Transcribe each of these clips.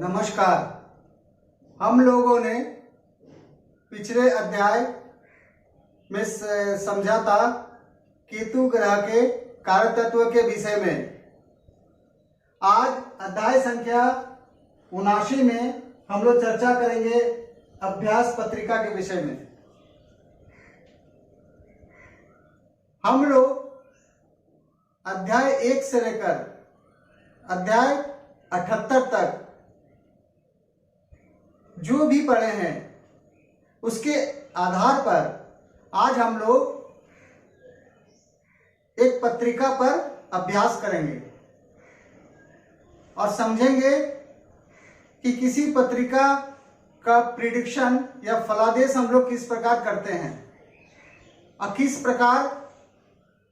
नमस्कार। हम लोगों ने पिछले अध्याय में समझा था केतु ग्रह के कारक तत्व के विषय में। आज अध्याय संख्या 79 में हम लोग चर्चा करेंगे अभ्यास पत्रिका के विषय में। हम लोग अध्याय 1 से लेकर अध्याय 78 तक जो भी पढ़े हैं उसके आधार पर आज हम लोग एक पत्रिका पर अभ्यास करेंगे और समझेंगे कि किसी पत्रिका का प्रिडिक्शन या फलादेश हम लोग किस प्रकार करते हैं और किस प्रकार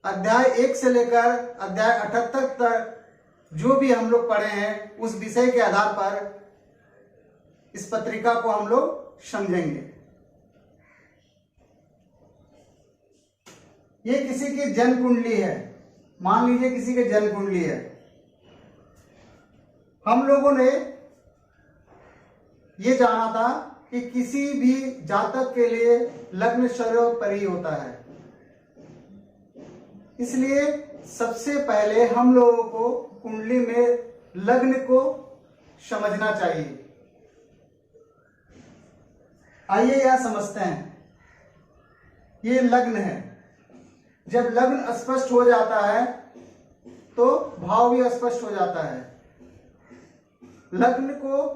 अध्याय 1 से लेकर अध्याय 78 तक जो भी हम लोग पढ़े हैं उस विषय के आधार पर इस पत्रिका को हम लोग समझेंगे। ये किसी की जन्म कुंडली है। मान लीजिए किसी की जन्म कुंडली है। हम लोगों ने ये जाना था कि किसी भी जातक के लिए लग्न सर्वोपरि होता है। इसलिए सबसे पहले हम लोगों को कुंडली में लग्न को समझना चाहिए। आइए यह समझते हैं। ये लग्न है। जब लग्न स्पष्ट हो जाता है तो भाव भी स्पष्ट हो जाता है। लग्न को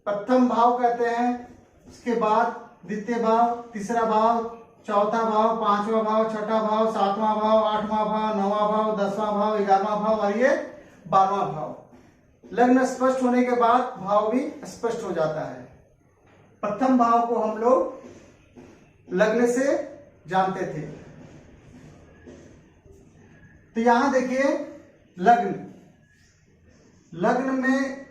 प्रथम भाव कहते हैं, उसके बाद द्वितीय भाव, तीसरा भाव, चौथा भाव, पांचवा भाव, छठा भाव, सातवां भाव, आठवां भाव, नौवां भाव, 10वां भाव, 11वां भाव और ये 12वां भाव। लग्न स्पष्ट होने के बाद भाव भी स्पष्ट हो जाता है। प्रथम भाव को हम लोग लग्न से जानते थे। तो यहां देखिए लग्न। लग्न में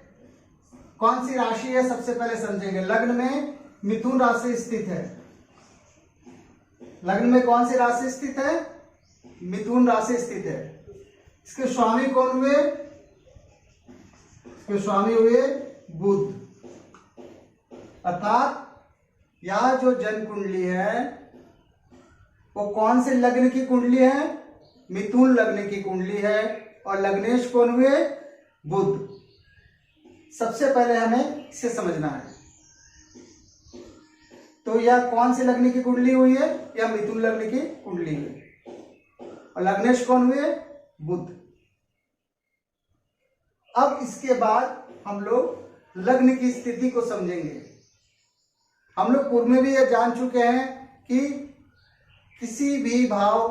कौन सी राशि है सबसे पहले समझेंगे। लग्न में मिथुन राशि स्थित है। लग्न में कौन सी राशि स्थित है? मिथुन राशि स्थित है। इसके स्वामी कौन हुए? इसके स्वामी हुए बुध। अर्थात यह जो जन्म कुंडली है वो कौन से लग्न की कुंडली है? मिथुन लग्न की कुंडली है। और लग्नेश कौन हुए? बुध। सबसे पहले हमें इसे समझना है। तो यह कौन से लग्न की कुंडली हुई है? यह मिथुन लग्न की कुंडली है। और लग्नेश कौन हुए? बुध। अब इसके बाद हम लोग लग्न की स्थिति को समझेंगे। हम लोग पूर्व में भी यह जान चुके हैं कि किसी भी भाव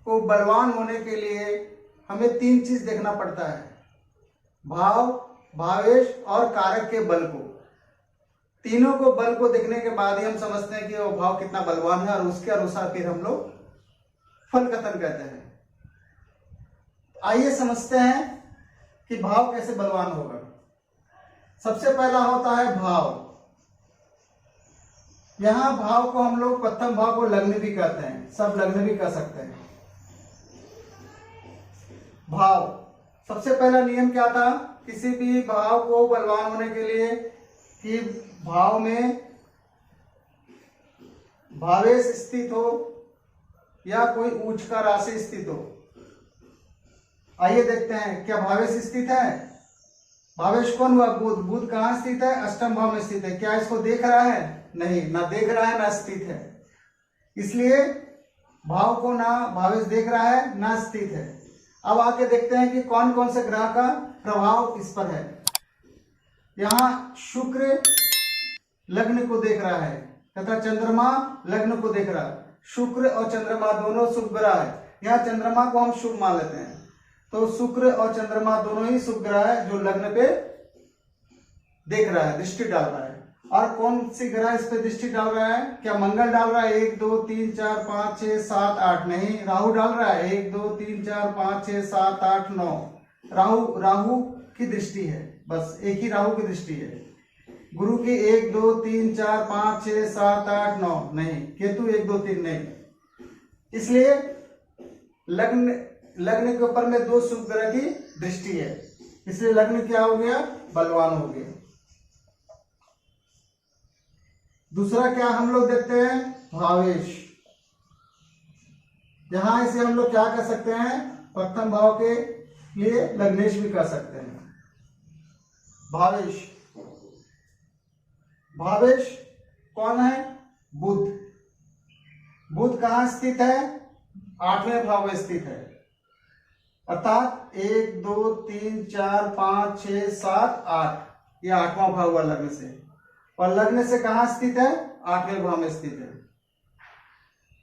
को बलवान होने के लिए हमें 3 चीज देखना पड़ता है। भाव, भावेश और कारक के बल को। तीनों को बल को देखने के बाद ही हम समझते हैं कि वो भाव कितना बलवान है और उसके अनुसार फिर हम लोग फल कथन कहते हैं। आइए समझते हैं कि भाव कैसे बलवान होगा। सबसे पहला होता है भाव। यहां भाव को हम लोग प्रथम भाव को लग्न भी कहते हैं, सब लग्न भी कह सकते हैं। भाव सबसे पहला नियम क्या था? किसी भी भाव को बलवान होने के लिए कि भाव में भावेश स्थित हो या कोई उच्च का राशि स्थित हो। आइए देखते हैं क्या भावेश स्थित है। भावेश कौन हुआ? बुध। बुध कहां स्थित है? अष्टम भाव में स्थित है। क्या इसको देख रहा है? नहीं, ना देख रहा है ना स्थित है। इसलिए भाव को ना भावेश देख रहा है ना स्थित है। अब आके देखते हैं कि कौन कौन से ग्रह का प्रभाव इस पर है। यहां शुक्र लग्न को देख रहा है तथा चंद्रमा लग्न को देख रहा है। शुक्र और चंद्रमा दोनों शुभ ग्रह है। यहाँ चंद्रमा को हम शुभ मान लेते हैं। तो शुक्र और चंद्रमा दोनों ही शुभ ग्रह है जो लग्न पे देख रहा है, दृष्टि डाल रहा है। और कौन सी ग्रह इस पे दृष्टि डाल रहा है? क्या मंगल डाल रहा है? 1 2 3 4 5 6 7 8। नहीं, राहु डाल रहा है। 1 2 3 4 5 6 7 8 9। राहु की दृष्टि है, बस एक ही राहु की दृष्टि है। गुरु की 1 2 3 4 5 6 7 8 9। नहीं, केतु 1 2 3 नहीं। इसलिए लग्न के ऊपर में 2 शुभ ग्रह की दृष्टि है। इसलिए लग्न क्या हो गया? बलवान हो गया। दूसरा क्या हम लोग देखते हैं, भावेश। यहां इसे हम लोग क्या कर सकते हैं, प्रथम भाव के लिए लग्नेश भी कर सकते हैं। भावेश, भावेश कौन है, बुध। बुध कहां स्थित है, 8वें भाव में स्थित है, अर्थात 1 2 3 4 5 6 7 8, ये 8वां भाव हुआ लग्न से। और लग्न से कहां स्थित है, 8वें भाव में स्थित है।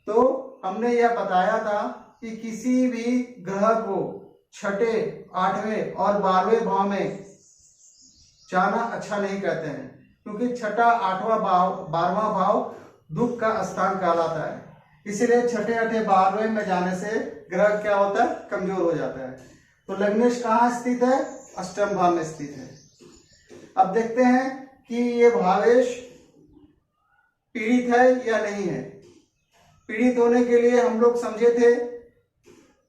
तो हमने यह बताया था कि किसी भी ग्रह को 6ठे, 8वें और 12वें भाव में जाना अच्छा नहीं कहते हैं, क्योंकि 6ठा, 8वां भाव, 12वां भाव दुख का स्थान कहलाता है। इसलिए 6ठे, 8ठे, 12वें में जाने से ग्रह क्या होता है, कमजोर हो जाता है। तो लग्नेश कहाँ स्थित है, अष्टम भाव में स्थित है। अब देखते हैं कि ये भावेश पीड़ित है या नहीं है। पीड़ित होने के लिए हम लोग समझे थे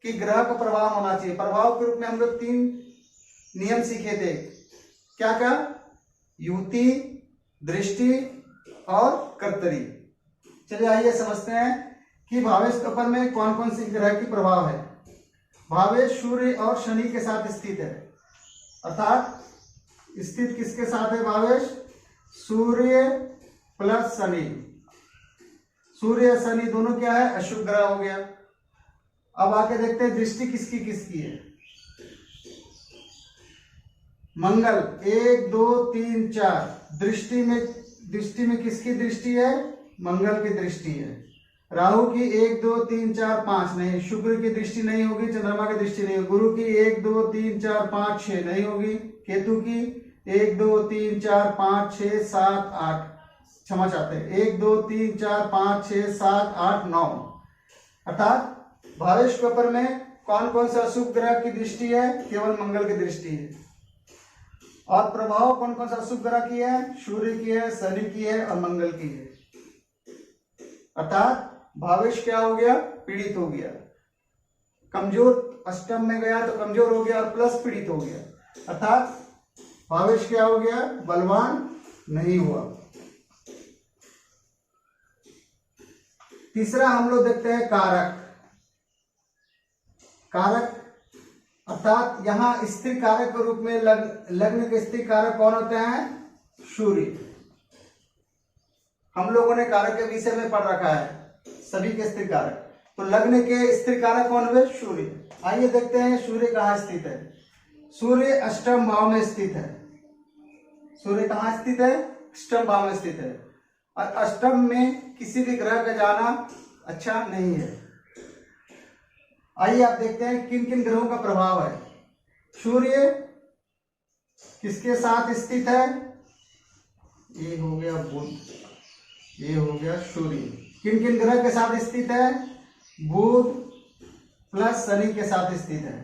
कि ग्रह का प्रभाव होना चाहिए। प्रभाव के रूप में हम लोग 3 नियम सीखे थे। क्या क्या, युति, दृष्टि और कर्तरी। चलिए आइए समझते हैं कि भावेश कपर में कौन कौन सी ग्रह की प्रभाव है। भावेश सूर्य और शनि के साथ स्थित है, अर्थात स्थित किसके साथ है भावेश, सूर्य प्लस शनि। सूर्य और शनि दोनों क्या है, अशुभ ग्रह हो गया। अब आके देखते हैं दृष्टि किसकी किसकी है। मंगल 1 2 3 4, दृष्टि में किसकी दृष्टि है, मंगल की दृष्टि है। राहु की 1 2 3 4 5 नहीं, शुक्र की दृष्टि नहीं होगी, चंद्रमा की दृष्टि नहीं होगी। गुरु की 1 2 3 4 5 6 नहीं होगी। केतु की 1 2 3 4 5 6 7 8, क्षमा चाहते हैं, 1 2 3 4 5 6 7 8 9। अर्थात भावेश पेपर में कौन कौन सा अशुभ ग्रह की दृष्टि है, केवल मंगल की दृष्टि है। और प्रभाव कौन कौन सा अशुभ ग्रह की है, सूर्य की है, शनि की है और मंगल की है। अर्थात भावेश क्या हो गया, पीड़ित हो गया। कमजोर अष्टम में गया तो कमजोर हो गया और प्लस पीड़ित हो गया। अर्थात भावेश क्या हो गया, बलवान नहीं हुआ। तीसरा हम लोग देखते हैं कारक। कारक अर्थात यहां स्त्री कारक के रूप में लग्न के स्त्री कारक कौन होते हैं, सूर्य। हम लोगों ने कारक के विषय में पढ़ रखा है सभी के स्त्री कारक। तो लग्न के स्त्री कारक कौन हुए, सूर्य। आइए देखते हैं सूर्य कहाँ स्थित है। सूर्य अष्टम भाव में स्थित है। सूर्य कहाँ स्थित है, अष्टम भाव में स्थित है। और अष्टम में किसी भी ग्रह का जाना अच्छा नहीं है। आइए आप देखते हैं किन किन ग्रहों का प्रभाव है। सूर्य किसके साथ स्थित है, ये हो गया बुध, ये हो गया सूर्य। किन किन ग्रह के साथ स्थित है, बुध प्लस शनि के साथ स्थित है।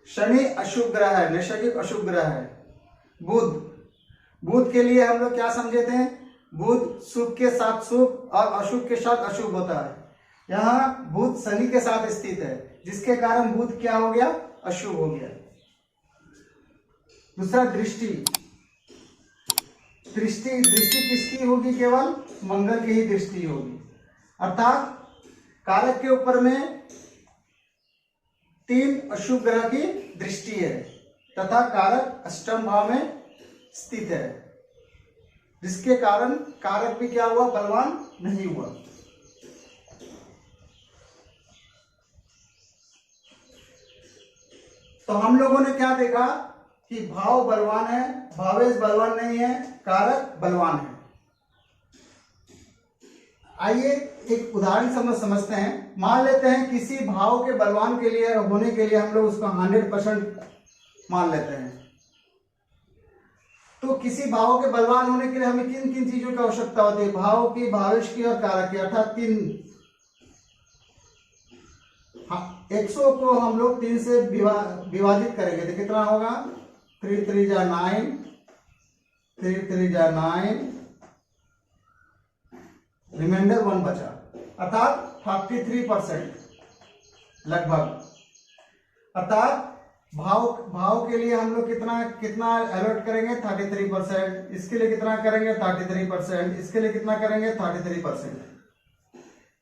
शनि अशुभ ग्रह है, नैसर्गिक अशुभ ग्रह है। बुध के लिए हम लोग क्या समझे थे, बुध शुभ के साथ शुभ और अशुभ के साथ अशुभ होता है। यहाँ बुध शनि के साथ स्थित है, जिसके कारण बुध क्या हो गया, अशुभ हो गया। दूसरा दृष्टि। दृष्टि किसकी होगी, केवल मंगल की ही दृष्टि होगी। अर्थात कारक के ऊपर में 3 अशुभ ग्रह की दृष्टि है तथा कारक अष्टम भाव में स्थित है, जिसके कारण कारक भी क्या हुआ, बलवान नहीं हुआ। तो हम लोगों ने क्या देखा कि भाव बलवान है, भावेश बलवान नहीं है, कारक बलवान है। आइए एक उदाहरण समझते हैं। मान लेते हैं किसी भाव के बलवान के लिए होने के लिए हम लोग उसका 100% मान लेते हैं। तो किसी भाव के बलवान होने के लिए हमें किन किन चीजों की आवश्यकता होती है, भाव की, भावेश की और कारक की, अर्थात 3। 100 को हम लोग 3 से विभाजित करेंगे तो कितना होगा, 3 3 जा 9, 3 3 जा 9, रिमाइंडर 1 बचा, अर्थात 43% लगभग। अर्थात भाव भाव के लिए हम लोग कितना कितना अलॉट करेंगे 33%, इसके लिए कितना करेंगे 33%, इसके लिए कितना करेंगे 33%।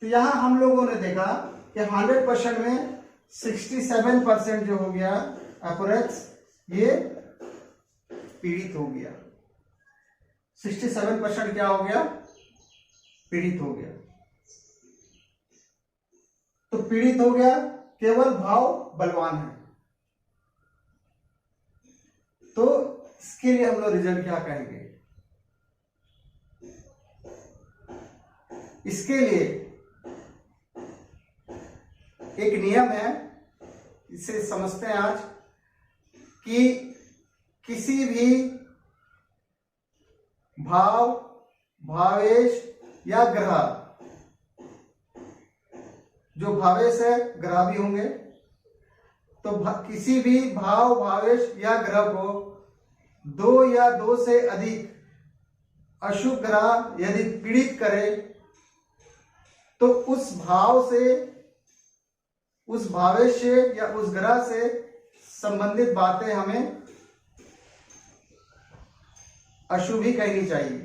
तो यहां हम लोगों ने देखा कि 100% में 67% जो हो गया अप्रोक्स ये पीड़ित हो गया। 67% क्या हो गया? पीड़ित हो गया। तो पीड़ित हो गया, केवल भाव बलवान है। तो इसके लिए हम लोग रिजल्ट क्या कहेंगे? इसके लिए एक नियम है, इसे समझते हैं आज, कि किसी भी भाव, भावेश या ग्रह, जो भावेश है ग्रह भी होंगे, तो किसी भी भाव, भावेश या ग्रह को 2 या 2 से अधिक अशुभ ग्रह यदि पीड़ित करे तो उस भाव से, उस भावेश से या उस ग्रह से संबंधित बातें हमें अशुभ ही कहनी चाहिए।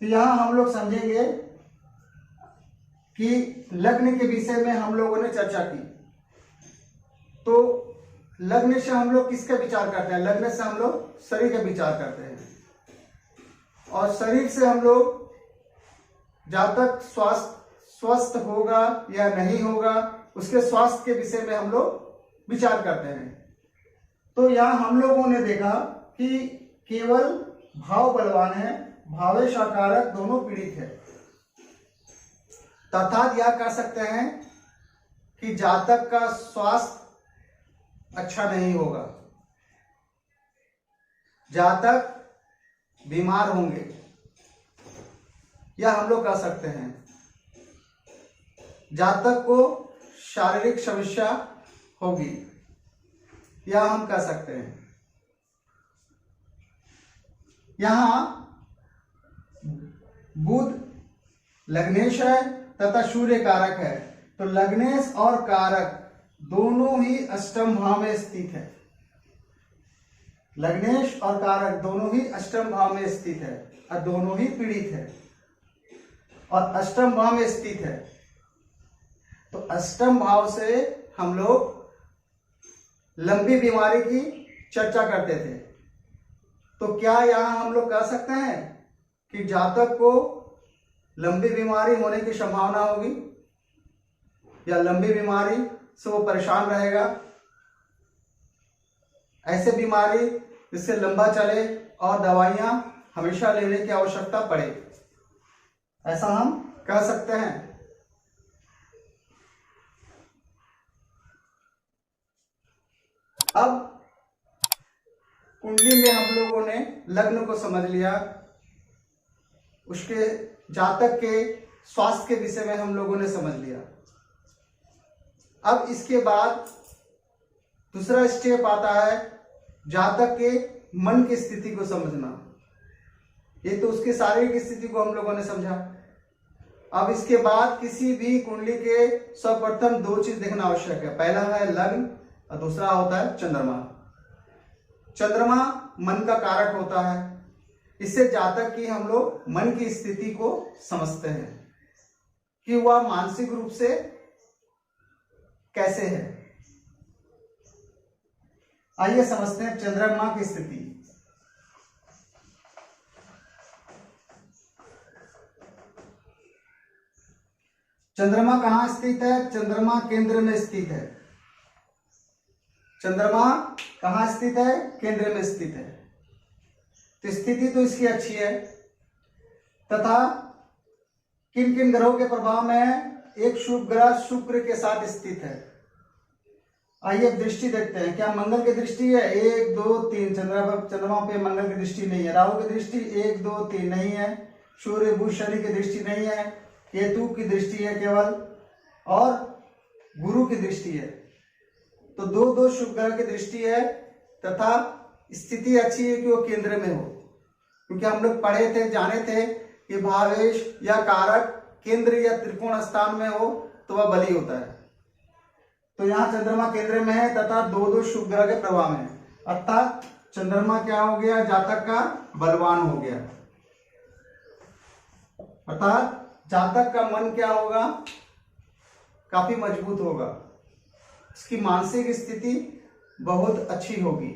तो यहां हम लोग समझेंगे कि लग्न के विषय में हम लोगों ने चर्चा की। तो लग्न से हम लोग किसका विचार करते हैं? लग्न से हम लोग शरीर का विचार करते हैं, और शरीर से हम लोग जातक स्वस्थ होगा या नहीं होगा, उसके स्वास्थ्य के विषय में हम लोग विचार करते हैं। तो यहां हम लोगों ने देखा कि केवल भाव बलवान है, भावेश और कारक दोनों पीड़ित है। अर्थात यह कह सकते हैं कि जातक का स्वास्थ्य अच्छा नहीं होगा, जातक बीमार होंगे, यह हम लोग कह सकते हैं। जातक को शारीरिक समस्या होगी, यह हम कह सकते हैं। यहां बुध लग्नेश है तथा सूर्य कारक है, तो लग्नेश और कारक दोनों ही अष्टम भाव में स्थित है। लग्नेश और कारक दोनों ही अष्टम भाव में स्थित है और दोनों ही पीड़ित है और अष्टम भाव में स्थित है। तो अष्टम भाव से हम लोग लंबी बीमारी की चर्चा करते थे। तो क्या यहां हम लोग कह सकते हैं कि जातक को लंबी बीमारी होने की संभावना होगी या लंबी बीमारी से वो परेशान रहेगा? ऐसे बीमारी जिससे लंबा चले और दवाइयां हमेशा लेने की आवश्यकता पड़े, ऐसा हम कह सकते हैं। अब कुंडली में हम लोगों ने लग्न को समझ लिया, उसके जातक के स्वास्थ्य के विषय में हम लोगों ने समझ लिया। अब इसके बाद दूसरा स्टेप आता है जातक के मन की स्थिति को समझना। ये तो उसकी शारीरिक स्थिति को हम लोगों ने समझा। अब इसके बाद किसी भी कुंडली के सर्वप्रथम 2 चीज देखना आवश्यक है। पहला है लग्न और दूसरा होता है चंद्रमा। चंद्रमा मन का कारक होता है, इससे जातक की हम लोग मन की स्थिति को समझते हैं कि वह मानसिक रूप से कैसे है। आइए समझते हैं चंद्रमा की स्थिति। चंद्रमा कहां स्थित है? चंद्रमा केंद्र में स्थित है। चंद्रमा कहां स्थित है? केंद्र में स्थित है। तो स्थिति तो इसकी अच्छी है, तथा किन किन ग्रहों के प्रभाव में? एक शुभ ग्रह शुक्र के साथ स्थित है। आइए दृष्टि देखते हैं। क्या मंगल की दृष्टि है? 1 2 3। चंद्रमा पे मंगल की दृष्टि नहीं है। राहु की दृष्टि 1 2 3 नहीं है। सूर्य बुध शनि की दृष्टि नहीं है। केतु की दृष्टि है केवल, और गुरु की दृष्टि है। तो 2 शुभ ग्रह की दृष्टि है, तथा स्थिति अच्छी है कि वो केंद्र में हो। क्योंकि हम लोग पढ़े थे, जाने थे कि भावेश या कारक केंद्र या त्रिकोण स्थान में हो तो वह बली होता है। तो यहाँ चंद्रमा केंद्र में है तथा दो दो शुभ ग्रह के प्रभाव में है, अर्थात चंद्रमा क्या हो गया, जातक का बलवान हो गया, अर्थात जातक का मन क्या होगा, काफी मजबूत होगा, इसकी मानसिक स्थिति बहुत अच्छी होगी।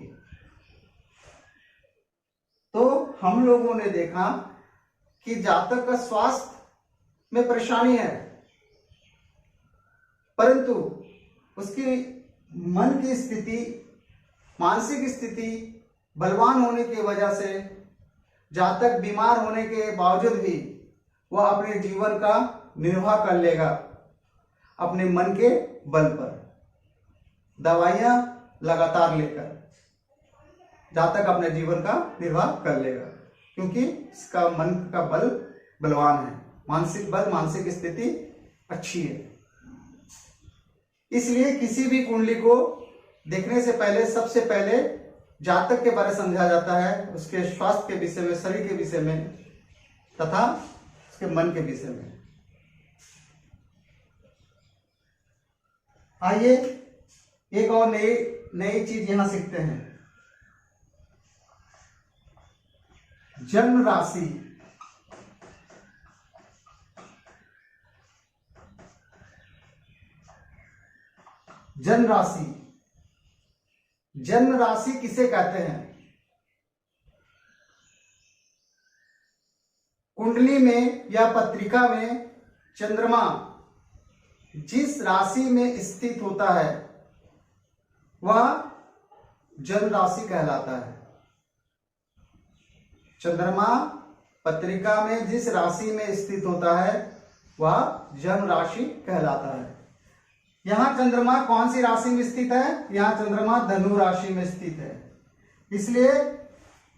तो हम लोगों ने देखा कि जातक का स्वास्थ्य में परेशानी है, परंतु उसकी मन की स्थिति, मानसिक स्थिति बलवान होने की वजह से जातक बीमार होने के बावजूद भी वह अपने जीवन का निर्वाह कर लेगा अपने मन के बल पर, दवाइयां लगातार लेकर जातक अपने जीवन का निर्वाह कर लेगा, क्योंकि इसका मन का बल बलवान है, मानसिक बल, मानसिक स्थिति अच्छी है। इसलिए किसी भी कुंडली को देखने से पहले सबसे पहले जातक के बारे में समझा जाता है, उसके स्वास्थ्य के विषय में, शरीर के विषय में तथा उसके मन के विषय में। आइए एक और नई चीज यहां सीखते हैं। जन्म राशि, जन्म राशि, जन्म राशि किसे कहते हैं? कुंडली में या पत्रिका में चंद्रमा जिस राशि में स्थित होता है वह जन्म राशि कहलाता है। चंद्रमा पत्रिका में जिस राशि में स्थित होता है वह जन्म राशि कहलाता है। यहां चंद्रमा कौन सी राशि में स्थित है? यहां चंद्रमा धनु राशि में स्थित है, इसलिए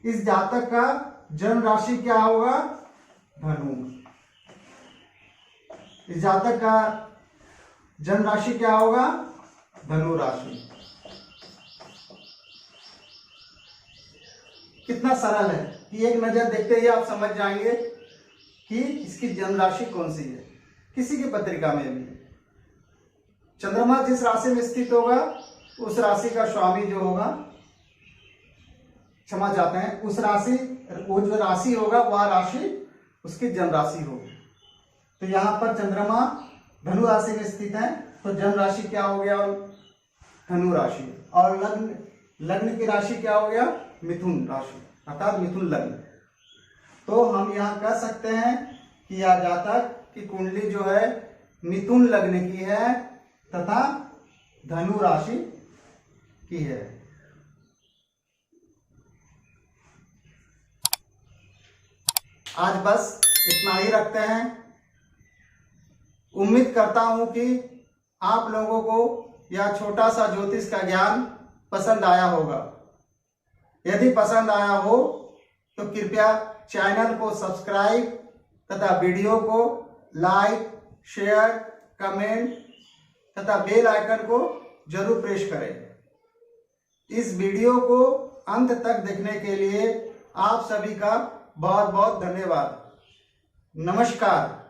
इस जातक का जन्म राशि क्या होगा? धनु। इस जातक का जन्म राशि क्या होगा? धनु राशि। कितना सरल है कि एक नजर देखते ही आप समझ जाएंगे कि इसकी जन्म राशि कौन सी है। किसी की पत्रिका में भी चंद्रमा जिस राशि में स्थित होगा उस राशि का स्वामी जो होगा, क्षमा चाहते हैं, उस राशि, वो जो राशि होगा वह राशि उसकी जन्म राशि होगी। तो यहां पर चंद्रमा धनु राशि में स्थित है तो जन्म राशि क्या हो गया? धनु राशि। और लग्न की राशि क्या हो गया? मिथुन राशि, अर्थात मिथुन लग्न। तो हम यहाँ कह सकते हैं कि यह जातक की कुंडली जो है मिथुन लग्न की है तथा धनु राशि की है। आज बस इतना ही रखते हैं। उम्मीद करता हूं कि आप लोगों को यह छोटा सा ज्योतिष का ज्ञान पसंद आया होगा। यदि पसंद आया हो तो कृपया चैनल को सब्सक्राइब तथा वीडियो को लाइक, शेयर, कमेंट तथा बेल आइकन को जरूर प्रेस करें। इस वीडियो को अंत तक देखने के लिए आप सभी का बहुत बहुत धन्यवाद। नमस्कार।